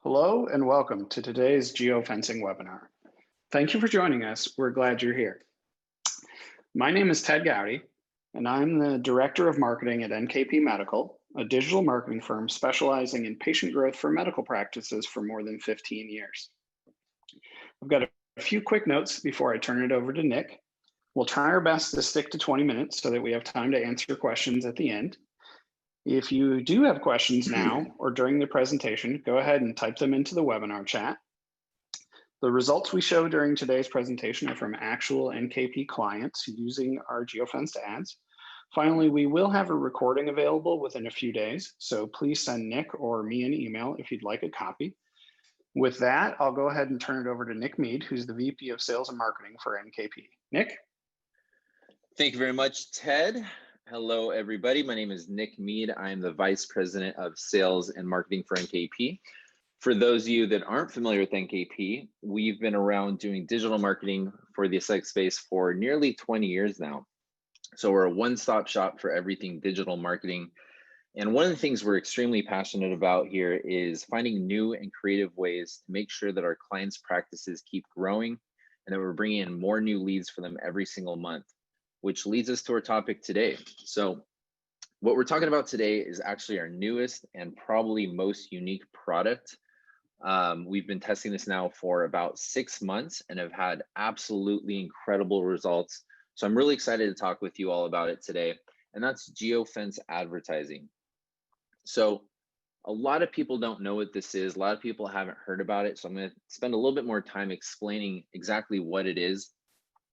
Hello and welcome to today's Geo-Fencing webinar. Thank you for joining us. We're glad you're here. My name is Ted Gowdy, and I'm the Director of Marketing at NKP Medical, a digital marketing firm specializing in patient growth for medical practices for more than 15 years. I've got a few quick notes before I turn it over to Nick. We'll try our best to stick to 20 minutes so that we have time to answer questions at the end. If you do have questions now or during the presentation, go ahead and type them into the webinar chat. The results we show during today's presentation are from actual NKP clients using our geofenced ads. Finally, we will have a recording available within a few days, so please send Nick or me an email if you'd like a copy. With that, I'll go ahead and turn it over to Nick Mead, who's the VP of Sales and Marketing for NKP. Nick? Thank you very much, Ted. Hello, everybody. My name is Nick Mead. I'm the Vice President of Sales and Marketing for NKP. For those of you that aren't familiar with NKP, we've been around doing digital marketing for the aesthetic space for nearly 20 years now. So we're a one-stop shop for everything digital marketing. And one of the things we're extremely passionate about here is finding new and creative ways to make sure that our clients' practices keep growing and that we're bringing in more new leads for them every single month, which leads us to our topic today. So what we're talking about today is actually our newest and probably most unique product. We've been testing this now for about 6 months and have had absolutely incredible results. So I'm really excited to talk with you all about it today, and that's GeoFence advertising. So a lot of people don't know what this is. A lot of people haven't heard about it. So I'm going to spend a little bit more time explaining exactly what it is.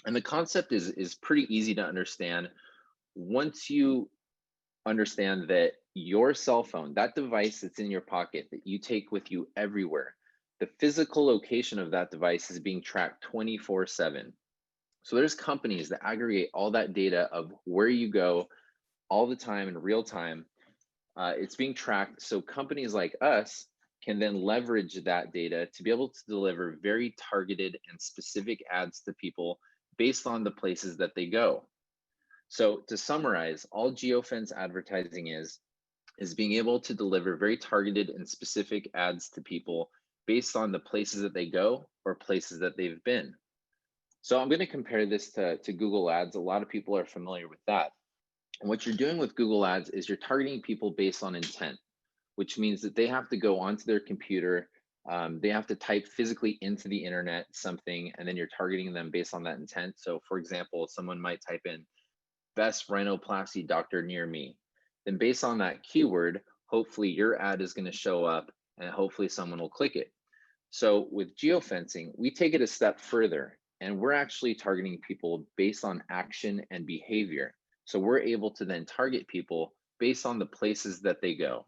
And the concept is pretty easy to understand. Once you understand that your cell phone, that device that's in your pocket that you take with you everywhere, the physical location of that device is being tracked 24/7. So there's companies that aggregate all that data of where you go all the time in real time. It's being tracked, so companies like us can then leverage that data to be able to deliver very targeted and specific ads to people based on the places that they go. So to summarize, all GeoFence advertising is being able to deliver very targeted and specific ads to people based on the places that they go or places that they've been. So I'm going to compare this to Google Ads. A lot of people are familiar with that. And what you're doing with Google Ads is you're targeting people based on intent, which means that they have to go onto their computer, they have to type physically into the internet something, and then you're targeting them based on that intent. So for example, someone might type in best rhinoplasty doctor near me. Then based on that keyword, hopefully your ad is going to show up and hopefully someone will click it. So with geofencing, we take it a step further and we're actually targeting people based on action and behavior. So we're able to then target people based on the places that they go.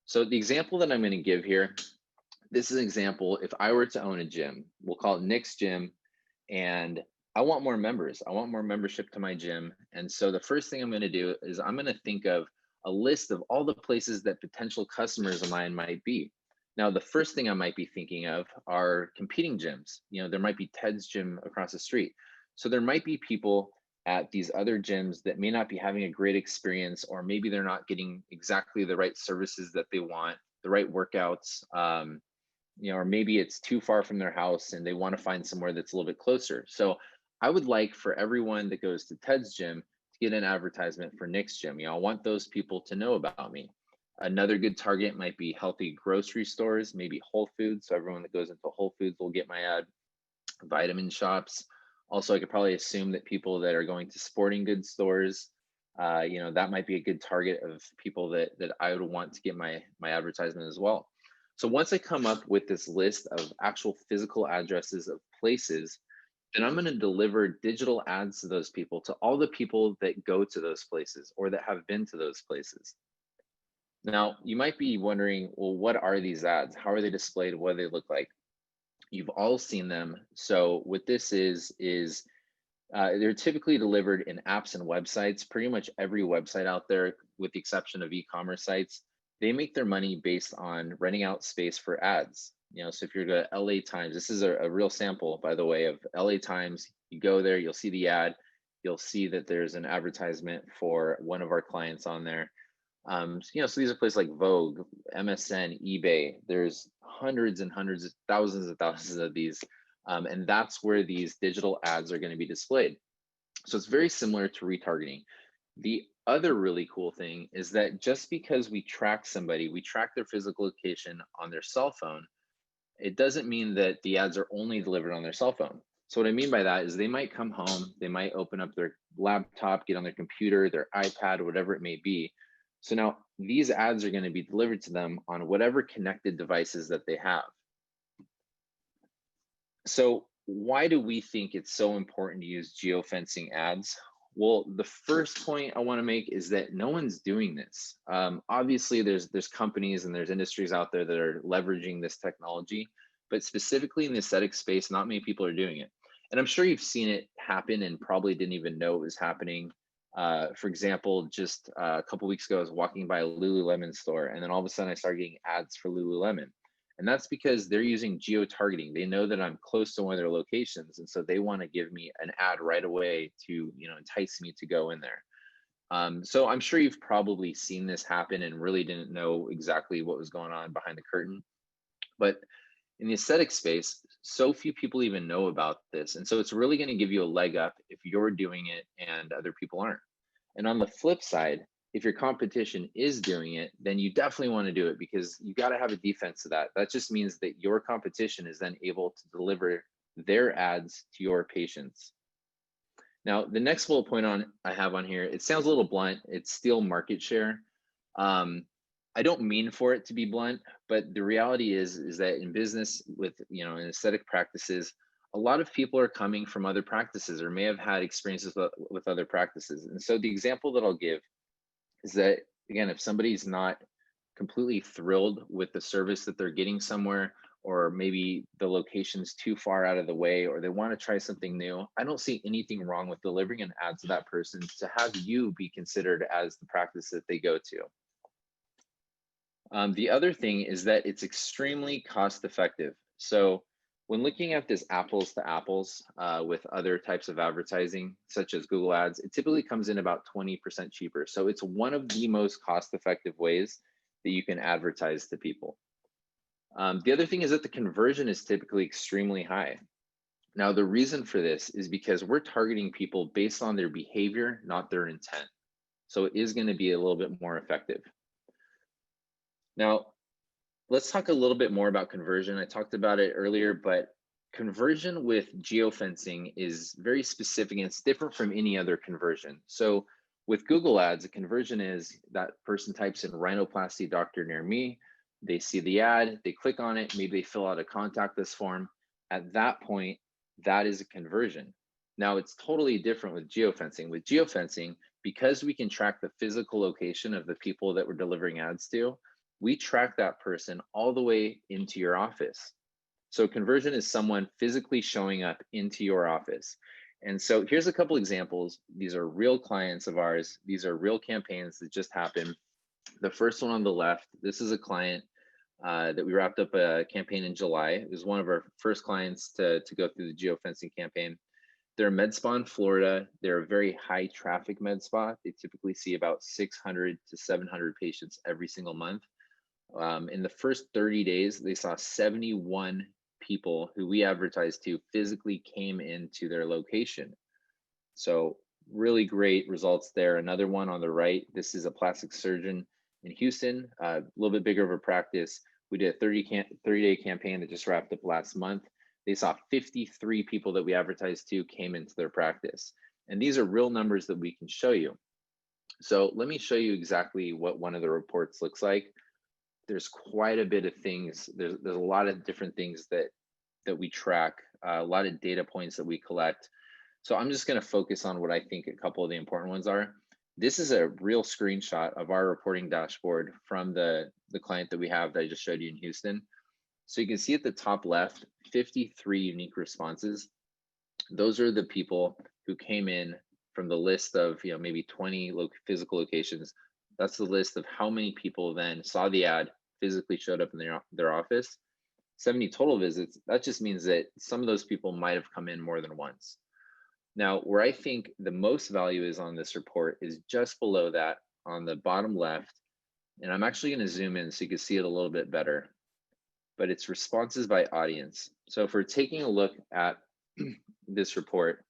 So the example that I'm going to give here, this is an example. If I were to own a gym, we'll call it Nick's Gym, and I want more members. I want more membership to my gym. And so the first thing I'm going to do is I'm going to think of a list of all the places that potential customers of mine might be. Now, the first thing I might be thinking of are competing gyms. You know, there might be Ted's gym across the street. So there might be people at these other gyms that may not be having a great experience, or maybe they're not getting exactly the right services that they want, the right workouts, you know, or maybe it's too far from their house and they want to find somewhere that's a little bit closer. So I would like for everyone that goes to Ted's gym to get an advertisement for Nick's gym. You know, I want those people to know about me. Another good target might be healthy grocery stores, maybe Whole Foods. So everyone that goes into Whole Foods will get my ad. Vitamin shops. Also, I could probably assume that people that are going to sporting goods stores, you know, that might be a good target of people that I would want to get my advertisement as well. So once I come up with this list of actual physical addresses of places, then I'm going to deliver digital ads to those people, to all the people that go to those places or that have been to those places. Now, you might be wondering, well, what are these ads? How are they displayed? What do they look like? You've all seen them. So what this is they're typically delivered in apps and websites. Pretty much every website out there, with the exception of e-commerce sites, they make their money based on renting out space for ads. You know, so if you're to LA Times, this is a real sample, by the way, of LA Times. You go there, you'll see the ad. You'll see that there's an advertisement for one of our clients on there. So these are places like Vogue, MSN, eBay. There's hundreds and hundreds, of thousands of these, and that's where these digital ads are going to be displayed. So it's very similar to retargeting. The other really cool thing is that just because we track somebody, we track their physical location on their cell phone, it doesn't mean that the ads are only delivered on their cell phone. So what I mean by that is they might come home, they might open up their laptop, get on their computer, their iPad, whatever it may be. So now these ads are going to be delivered to them on whatever connected devices that they have. So why do we think it's so important to use geofencing ads? Well, the first point I want to make is that no one's doing this. Obviously, there's companies and there's industries out there that are leveraging this technology, but specifically in the aesthetic space, not many people are doing it. And I'm sure you've seen it happen and probably didn't even know it was happening. For example, just a couple weeks ago, I was walking by a Lululemon store, and then all of a sudden, I started getting ads for Lululemon. And that's because they're using geo-targeting. They know that I'm close to one of their locations. And so they want to give me an ad right away to, entice me to go in there. So I'm sure you've probably seen this happen and really didn't know exactly what was going on behind the curtain. But in the aesthetic space, so few people even know about this. And so it's really going to give you a leg up if you're doing it and other people aren't. And on the flip side, if your competition is doing it, then you definitely want to do it because you got to have a defense to that. That just means that your competition is then able to deliver their ads to your patients. Now, the next bullet point I have on here, it sounds a little blunt. It's steal market share. I don't mean for it to be blunt, but the reality is that in business with, in aesthetic practices, a lot of people are coming from other practices or may have had experiences with other practices. And so the example that I'll give is that, again, if somebody's not completely thrilled with the service that they're getting somewhere, or maybe the location's too far out of the way, or they want to try something new, I don't see anything wrong with delivering an ad to that person to have you be considered as the practice that they go to. The other thing is that it's extremely cost effective. So when looking at this apples to apples with other types of advertising, such as Google Ads, it typically comes in about 20% cheaper. So it's one of the most cost effective ways that you can advertise to people. The other thing is that the conversion is typically extremely high. Now, the reason for this is because we're targeting people based on their behavior, not their intent. So it is going to be a little bit more effective. Now, let's talk a little bit more about conversion. I talked about it earlier, but conversion with geofencing is very specific and it's different from any other conversion. So with Google Ads, a conversion is that person types in rhinoplasty doctor near me, they see the ad, they click on it, maybe they fill out a contact us form. At that point, that is a conversion. Now it's totally different with geofencing. With geofencing, because we can track the physical location of the people that we're delivering ads to, we track that person all the way into your office. So conversion is someone physically showing up into your office. And so here's a couple examples. These are real clients of ours. These are real campaigns that just happened. The first one on the left, this is a client that we wrapped up a campaign in July. It was one of our first clients to go through the geofencing campaign. They're a med spa in Florida. They're a very high traffic med spa. They typically see about 600 to 700 patients every single month. In the first 30 days, they saw 71 people who we advertised to physically came into their location. So really great results there. Another one on the right, this is a plastic surgeon in Houston, a little bit bigger of a practice. We did a 30-day campaign that just wrapped up last month. They saw 53 people that we advertised to came into their practice. And these are real numbers that we can show you. So let me show you exactly what one of the reports looks like. There's quite a bit of things. There's a lot of different things that we track, a lot of data points that we collect. So I'm just going to focus on what I think a couple of the important ones are. This is a real screenshot of our reporting dashboard from the client that we have that I just showed you in Houston. So you can see at the top left, 53 unique responses. Those are the people who came in from the list of maybe 20 physical locations. That's the list of how many people then saw the ad, physically showed up in their office. 70 total visits, that just means that some of those people might have come in more than once. Now, where I think the most value is on this report is just below that on the bottom left. And I'm actually going to zoom in so you can see it a little bit better, but it's responses by audience. So if we're taking a look at this report,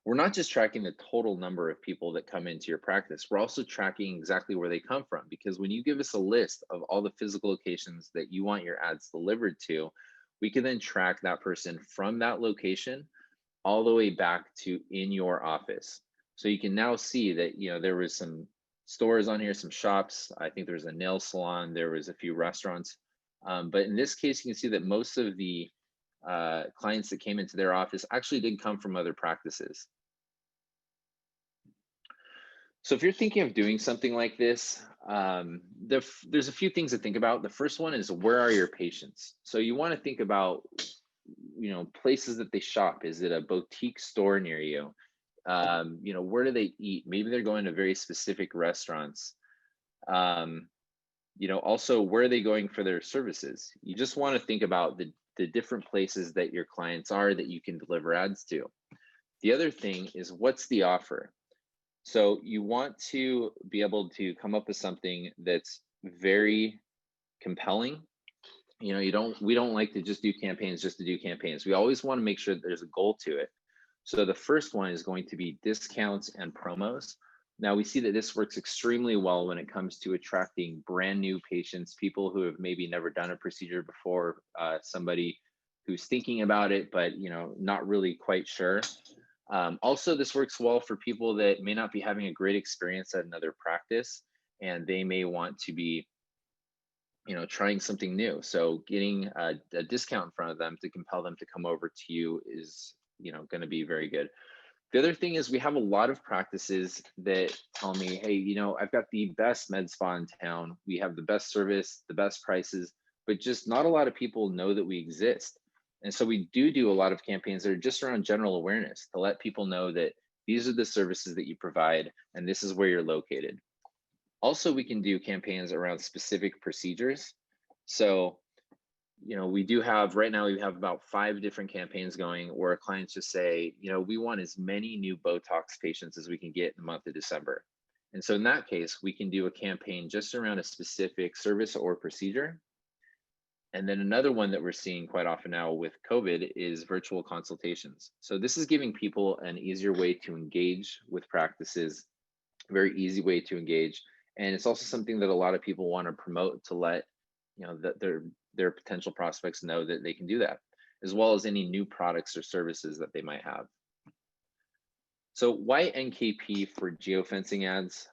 we're not just tracking the total number of people that come into your practice, we're also tracking exactly where they come from. Because when you give us a list of all the physical locations that you want your ads delivered to, we can then track that person from that location all the way back to in your office. So you can now see that, there was some stores on here, some shops. I think there's a nail salon, there was a few restaurants. But in this case, you can see that most of the clients that came into their office actually did come from other practices. So if you're thinking of doing something like this, there's a few things to think about. The first one is, where are your patients? So you want to think about, places that they shop. Is it a boutique store near you? Where do they eat? Maybe they're going to very specific restaurants. Also, where are they going for their services? You just want to think about the different places that your clients are that you can deliver ads to. The other thing is, what's the offer? So you want to be able to come up with something that's very compelling. We don't like to just do campaigns just to do campaigns. We always want to make sure that there's a goal to it. So the first one is going to be discounts and promos. Now we see that this works extremely well when it comes to attracting brand new patients, people who have maybe never done a procedure before, somebody who's thinking about it, but not really quite sure. Also, this works well for people that may not be having a great experience at another practice, and they may want to be, trying something new. So getting a discount in front of them to compel them to come over to you is, going to be very good. The other thing is, we have a lot of practices that tell me, hey, I've got the best med spa in town. We have the best service, the best prices, but just not a lot of people know that we exist. And so we do a lot of campaigns that are just around general awareness to let people know that these are the services that you provide and this is where you're located. Also, we can do campaigns around specific procedures. So, right now we have about 5 different campaigns going where clients just say, we want as many new Botox patients as we can get in the month of December. And so in that case, we can do a campaign just around a specific service or procedure. And then another one that we're seeing quite often now with COVID is virtual consultations. So this is giving people an easier way to engage with practices, very easy way to engage. And it's also something that a lot of people want to promote to let, that their potential prospects know that they can do that, as well as any new products or services that they might have. So why NKP for geofencing ads?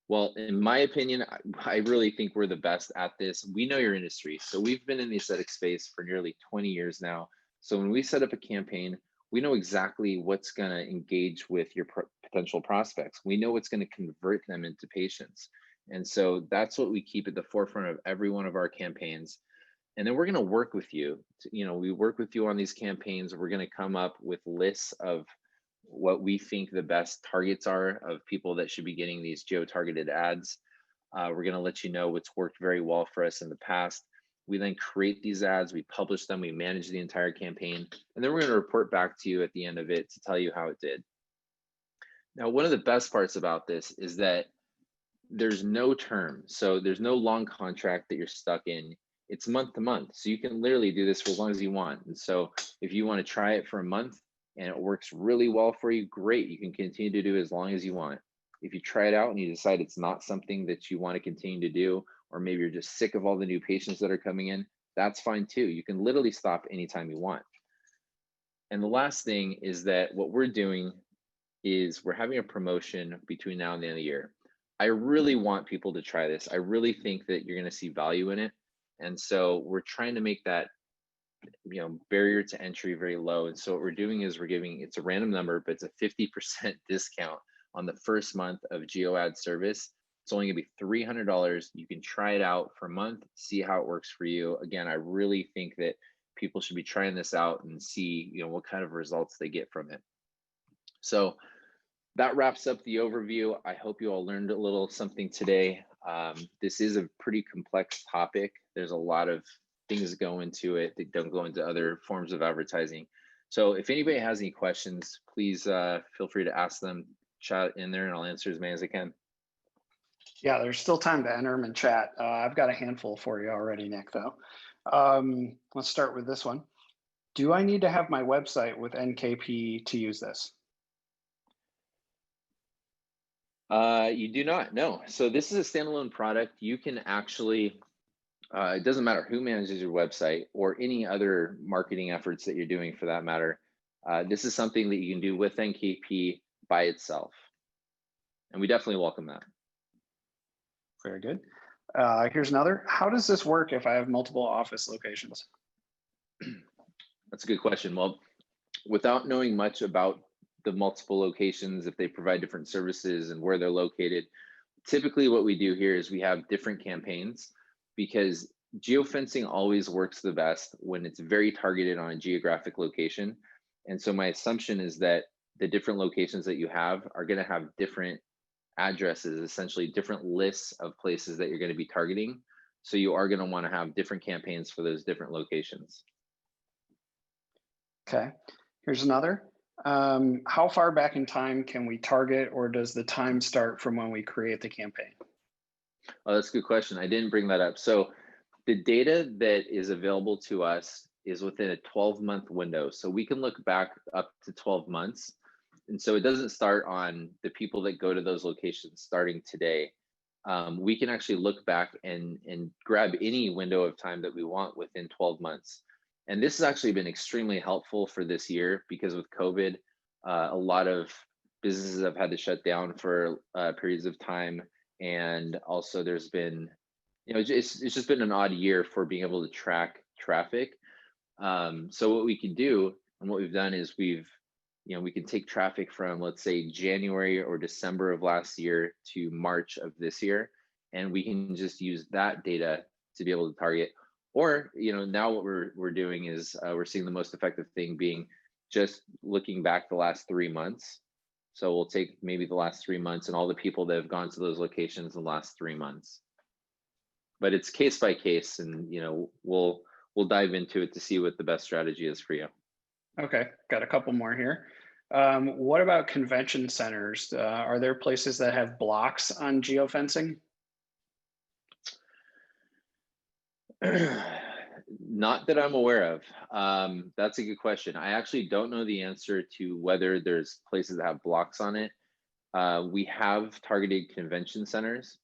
Well, in my opinion, I really think we're the best at this. We know your industry. So we've been in the aesthetic space for nearly 20 years now. So when we set up a campaign, we know exactly what's going to engage with your potential prospects. We know what's going to convert them into patients. And so that's what we keep at the forefront of every one of our campaigns. And then we're going to work with you. We work with you on these campaigns. We're going to come up with lists of what we think the best targets are of people that should be getting these geo-targeted ads. We're going to let you know what's worked very well for us in the past. We then create these ads, we publish them, we manage the entire campaign, and then we're going to report back to you at the end of it to tell you how it did. Now, one of the best parts about this is that there's no term. So there's no long contract that you're stuck in. It's month to month. So you can literally do this for as long as you want. And so if you want to try it for a month, and it works really well for you, great. You can continue to do it as long as you want. If you try it out and you decide it's not something that you want to continue to do, or maybe you're just sick of all the new patients that are coming in, that's fine too. You can literally stop anytime you want. And the last thing is that what we're doing is we're having a promotion between now and the end of the year. I really want people to try this. I really think that you're going to see value in it. And so we're trying to make that barrier to entry very low. And so what we're doing is it's a random number, but it's a 50% discount on the first month of GeoAd service. It's only gonna be $300. You can try it out for a month, see how it works for you. Again, I really think that people should be trying this out and see, what kind of results they get from it. So that wraps up the overview. I hope you all learned a little something today. This is a pretty complex topic. There's a lot of things go into it that don't go into other forms of advertising. So if anybody has any questions, please feel free to ask them, chat in there, and I'll answer as many as I can. Yeah, there's still time to enter them in chat. I've got a handful for you already, Nick, though. Let's start with this one. Do I need to have my website with NKP to use this? You do not, no. So this is a standalone product. You can actually, it doesn't matter who manages your website or any other marketing efforts that you're doing for that matter. This is something that you can do with NKP by itself. And we definitely welcome that. Very good. Here's another. How does this work if I have multiple office locations? That's a good question. Well, without knowing much about the multiple locations, if they provide different services and where they're located, typically what we do here is we have different campaigns because geofencing always works the best when it's very targeted on a geographic location. And so my assumption is that the different locations that you have are going to have different addresses, essentially different lists of places that you're going to be targeting. So you are going to want to have different campaigns for those different locations. Okay, here's another. How far back in time can we target, or does the time start from when we create the campaign? Oh, that's a good question. I didn't bring that up. So the data that is available to us is within a 12-month window. So we can look back up to 12 months. And so it doesn't start on the people that go to those locations starting today. We can actually look back and grab any window of time that we want within 12 months. And this has actually been extremely helpful for this year because with COVID, a lot of businesses have had to shut down for periods of time. And also there's been, it's just been an odd year for being able to track traffic. So what we can do and what we've done is we can take traffic from, let's say, January or December of last year to March of this year, and we can just use that data to be able to target. Or, now what we're doing is we're seeing the most effective thing being just looking back the last 3 months. So we'll take maybe the last 3 months and all the people that have gone to those locations in the last 3 months. But it's case by case, and we'll dive into it to see what the best strategy is for you. Okay, got a couple more here. What about convention centers? Are there places that have blocks on geofencing? Not that I'm aware of. That's a good question. I actually don't know the answer to whether there's places that have blocks on it. We have targeted convention centers.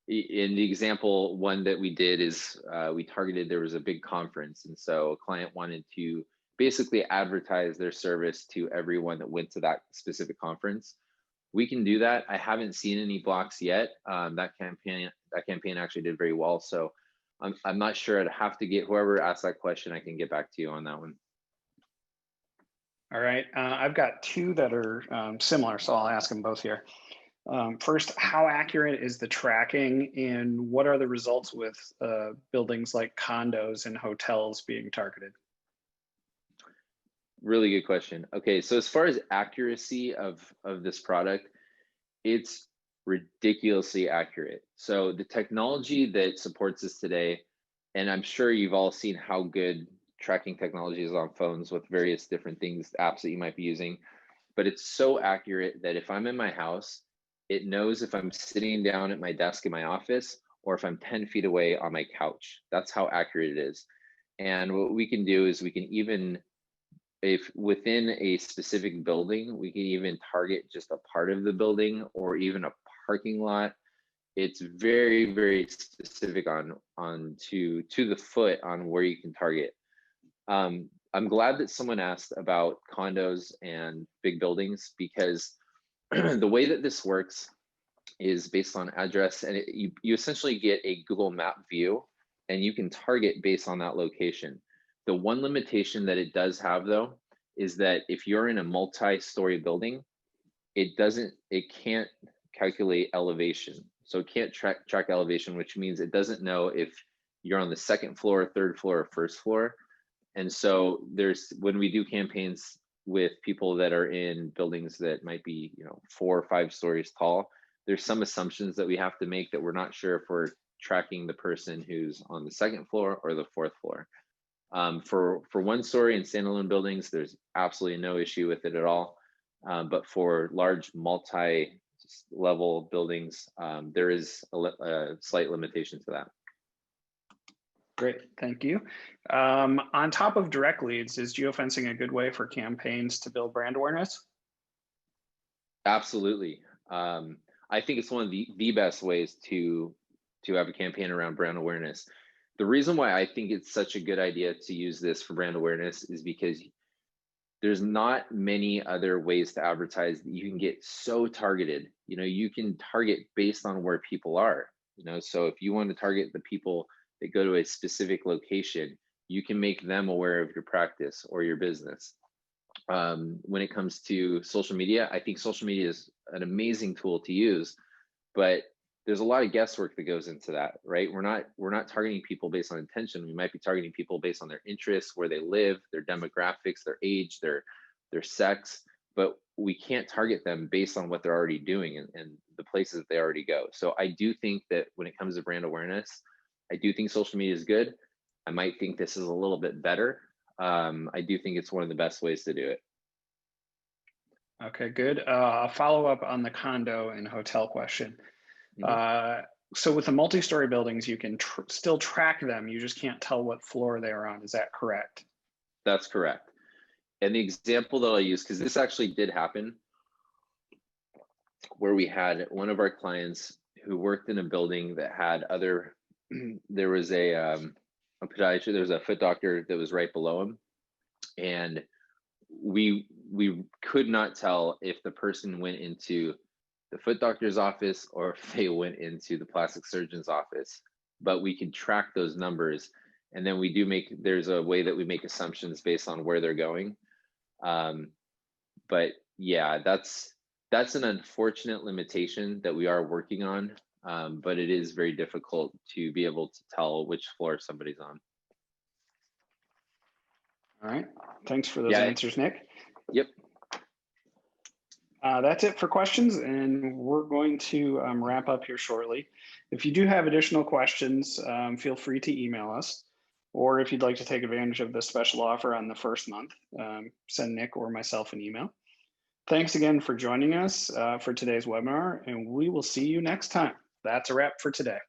In the example, one that we did is there was a big conference. And so a client wanted to basically advertise their service to everyone that went to that specific conference. We can do that. I haven't seen any blocks yet. That campaign actually did very well. So I'm not sure. I'd have to get whoever asked that question. I can get back to you on that one. All right, I've got two that are similar, so I'll ask them both here. First, how accurate is the tracking, and what are the results with buildings like condos and hotels being targeted? Really good question. Okay, so as far as accuracy of this product, it's ridiculously accurate. So the technology that supports this today, and I'm sure you've all seen how good tracking technology is on phones with various different things, apps that you might be using, but it's so accurate that if I'm in my house, it knows if I'm sitting down at my desk in my office or if I'm 10 feet away on my couch. That's how accurate it is. And what we can do is we can even, if within a specific building, we can even target just a part of the building or even a parking lot. It's very, very specific on to the foot on where you can target. I'm glad that someone asked about condos and big buildings because the way that this works is based on address, and you essentially get a Google Map view and you can target based on that location. The one limitation that it does have though is that if you're in a multi-story building, it can't calculate elevation. So it can't track elevation, which means it doesn't know if you're on the second floor, third floor, or first floor. And so when we do campaigns with people that are in buildings that might be 4 or 5 stories tall, there's some assumptions that we have to make that we're not sure if we're tracking the person who's on the second floor or the fourth floor. For 1-story and standalone buildings, there's absolutely no issue with it at all. But for large multi level buildings, there is a slight limitation to that. Great, thank you. On top of direct leads, is geofencing a good way for campaigns to build brand awareness? Absolutely. I think it's one of the best ways to have a campaign around brand awareness. The reason why I think it's such a good idea to use this for brand awareness is because there's not many other ways to advertise that you can get so targeted. You know, you can target based on where people are. You know, so if you want to target the people that go to a specific location, you can make them aware of your practice or your business. When it comes to social media, I think social media is an amazing tool to use, but there's a lot of guesswork that goes into that, right? We're not targeting people based on intention. We might be targeting people based on their interests, where they live, their demographics, their age, their sex, but we can't target them based on what they're already doing and the places that they already go. So I do think that when it comes to brand awareness, I do think social media is good. I might think this is a little bit better. I do think it's one of the best ways to do it. Okay, good. A follow-up on the condo and hotel question. So with the multi-story buildings, you can still track them. You just can't tell what floor they're on. Is that correct? That's correct. And the example that I'll use, because this actually did happen, where we had one of our clients who worked in a building that had other, there was a podiatrist, there was a foot doctor that was right below him. And we could not tell if the person went into the foot doctor's office or if they went into the plastic surgeon's office, but we can track those numbers. And then there's a way that we make assumptions based on where they're going. But yeah, that's an unfortunate limitation that we are working on. But it is very difficult to be able to tell which floor somebody's on. All right, thanks for those answers, Nick. Yep. That's it for questions, and we're going to wrap up here shortly. If you do have additional questions, feel free to email us, or if you'd like to take advantage of the special offer on the first month, send Nick or myself an email. Thanks again for joining us for today's webinar, and we will see you next time. That's a wrap for today.